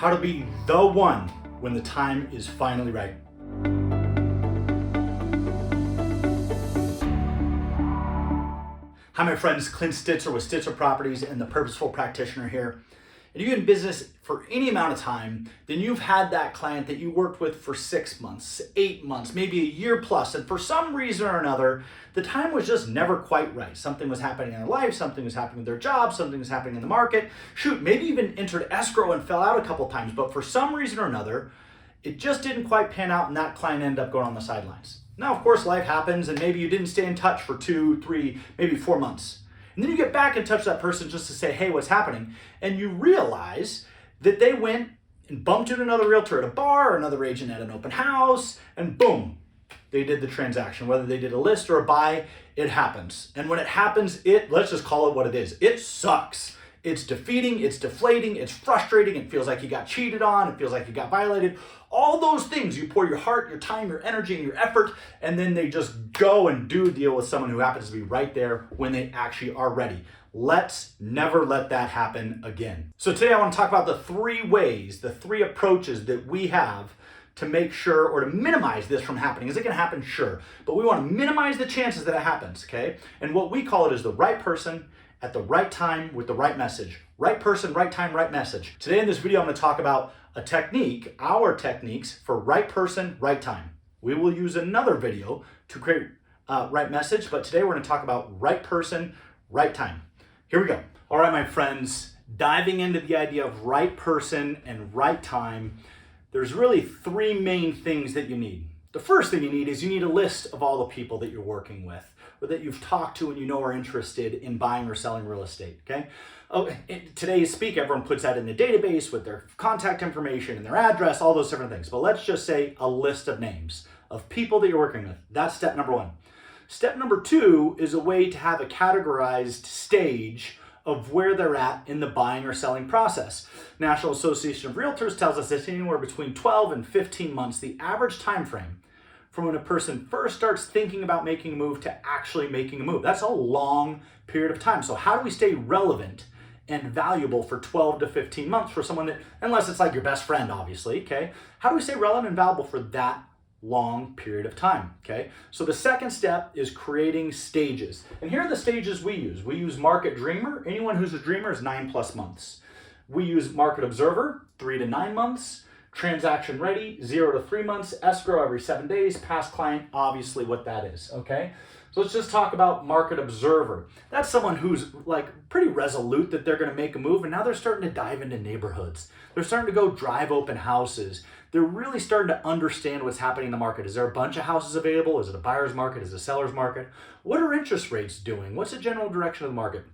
how to be the one when the time is finally right. Hi, my friends. Clint Stitzer with Stitzer Properties and the Purposeful Practitioner here. And you're in business for any amount of time, then you've had that client that you worked with for 6 months, 8 months, maybe a year plus, and for some reason or another, the time was just never quite right. Something was happening in their life, something was happening with their job, something was happening in the market. Shoot, maybe even entered escrow and fell out a couple times, but for some reason or another, it just didn't quite pan out and that client ended up going on the sidelines. Now, of course, life happens and maybe you didn't stay in touch for 2, 3, maybe 4 months. And then you get back in touch with that person just to say, hey, what's happening? And you realize that they went and bumped into another realtor at a bar or another agent at an open house, and boom, they did the transaction. Whether they did a list or a buy, it happens. And when it happens, let's just call it what it is. It sucks. It's defeating, it's deflating, it's frustrating, it feels like you got cheated on, it feels like you got violated. All those things, you pour your heart, your time, your energy, and your effort, and then they just go and do deal with someone who happens to be right there when they actually are ready. Let's never let that happen again. So today I want to talk about the 3 ways, the 3 approaches that we have to make sure or to minimize this from happening. Is it going to happen? Sure. But we want to minimize the chances that it happens, okay? And what we call it is the right person at the right time with the right message. Right person, right time, right message. Today in this video, I'm going to talk about a technique, our techniques for right person, right time. We will use another video to create right message, but today we're going to talk about right person, right time. Here we go. All right, my friends, diving into the idea of right person and right time, there's really 3 main things that you need. The first thing you need is you need a list of all the people that you're working with or that you've talked to and you know are interested in buying or selling real estate, okay? Oh, today's speak, everyone puts that in the database with their contact information and their address, all those different things. But let's just say a list of names of people that you're working with. That's step number 1. Step number 2 is a way to have a categorized stage of where they're at in the buying or selling process. National Association of Realtors tells us it's anywhere between 12 and 15 months, the average time frame from when a person first starts thinking about making a move to actually making a move. That's a long period of time. So how do we stay relevant and valuable for 12 to 15 months for someone that, unless it's like your best friend, obviously, okay? How do we stay relevant and valuable for that long period of time, okay? So the second step is creating stages. And here are the stages we use. We use Market Dreamer. Anyone who's a dreamer is 9+ months. We use Market Observer, 3 to 9 months. Transaction Ready, 0 to 3 months. Escrow every 7 days. Past client, obviously what that is, okay? So let's just talk about Market Observer. That's someone who's like pretty resolute that they're gonna make a move, and now they're starting to dive into neighborhoods. They're starting to go drive open houses. They're really starting to understand what's happening in the market. Is there a bunch of houses available? Is it a buyer's market? Is it a seller's market? What are interest rates doing? What's the general direction of the market?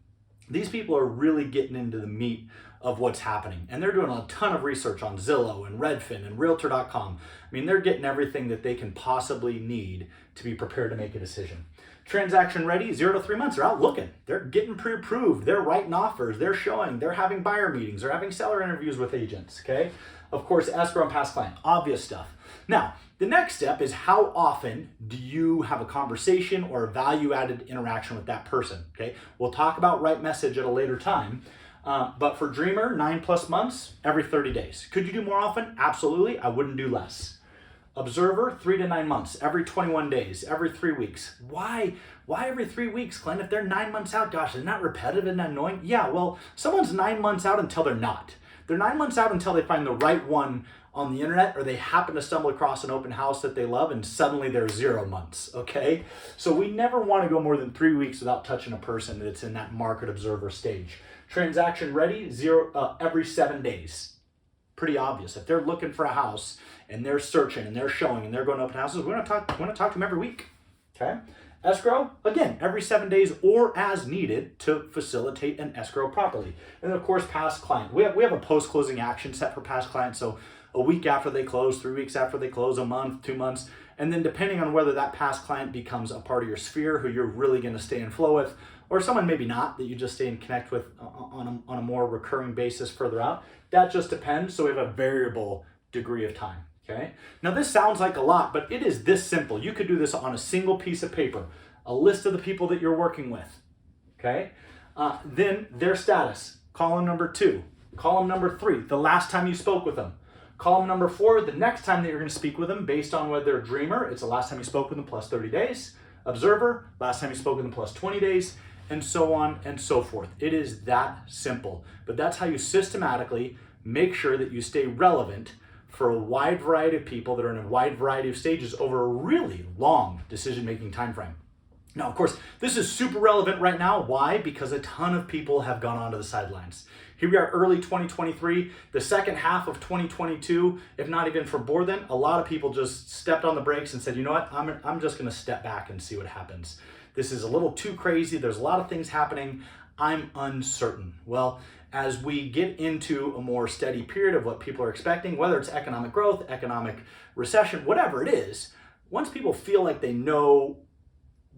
These people are really getting into the meat of what's happening. And they're doing a ton of research on Zillow and Redfin and Realtor.com. I mean, they're getting everything that they can possibly need to be prepared to make a decision. Transaction Ready, 0 to 3 months. They're out looking. They're getting pre-approved. They're writing offers. They're showing. They're having buyer meetings. They're having seller interviews with agents, okay? Of course, escrow and past client, obvious stuff. Now, the next step is how often do you have a conversation or a value-added interaction with that person, okay? We'll talk about right message at a later time, but for Dreamer, 9+ months, every 30 days. Could you do more often? Absolutely, I wouldn't do less. Observer, 3 to 9 months, every 21 days, every 3 weeks. Why every 3 weeks, Clint? If they're 9 months out, gosh, isn't that repetitive and annoying? Yeah, well, someone's 9 months out until they're not. They're 9 months out until they find the right one on the internet, or they happen to stumble across an open house that they love and suddenly they're 0 months, okay? So we never want to go more than 3 weeks without touching a person that's in that Market Observer stage. Transaction Ready, every 7 days. Pretty obvious. If they're looking for a house and they're searching and they're showing and they're going to open houses, we're going to talk to them every week, okay? Escrow, again, every 7 days or as needed to facilitate an escrow properly. And of course, past client. We have a post-closing action set for past clients. So a week after they close, 3 weeks after they close, a month, 2 months. And then depending on whether that past client becomes a part of your sphere who you're really going to stay in flow with, or someone maybe not that you just stay and connect with on a more recurring basis further out, that just depends. So we have a variable degree of time. Okay. Now this sounds like a lot, but it is this simple. You could do this on a single piece of paper, a list of the people that you're working with. Okay. Then their status, column number 2. Column number 3, the last time you spoke with them. Column number 4, the next time that you're going to speak with them, based on whether they're a dreamer, it's the last time you spoke with them plus 30 days. Observer, last time you spoke with them plus 20 days, and so on and so forth. It is that simple. But that's how you systematically make sure that you stay relevant for a wide variety of people that are in a wide variety of stages over a really long decision-making time frame. Now, of course, this is super relevant right now. Why? Because a ton of people have gone onto the sidelines. Here we are, early 2023, the second half of 2022, if not even before then, a lot of people just stepped on the brakes and said, you know what, I'm just gonna step back and see what happens. This is a little too crazy. There's a lot of things happening. I'm uncertain. Well, as we get into a more steady period of what people are expecting, whether it's economic growth, economic recession, whatever it is, once people feel like they know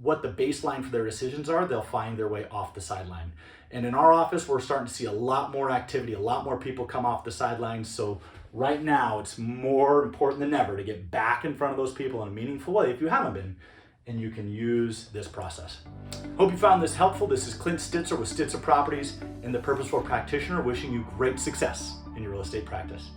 what the baseline for their decisions are, they'll find their way off the sideline. And in our office, we're starting to see a lot more activity, a lot more people come off the sidelines. So right now, it's more important than ever to get back in front of those people in a meaningful way if you haven't been, and you can use this process. Hope you found this helpful. This is Clint Stitzer with Stitzer Properties and the Purposeful Practitioner, wishing you great success in your real estate practice.